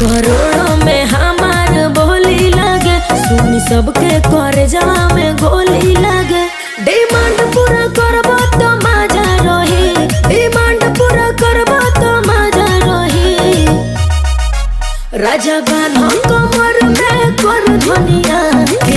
करोड़ों में हमार बोली लगे, सुनी सबके कर जवा में गोली लगे। डिमांड पूरा करबो तो मजा रही, डिमांड पूरा करबो तो मजा रही। राजा बान्हो कमर में कर धनिया कि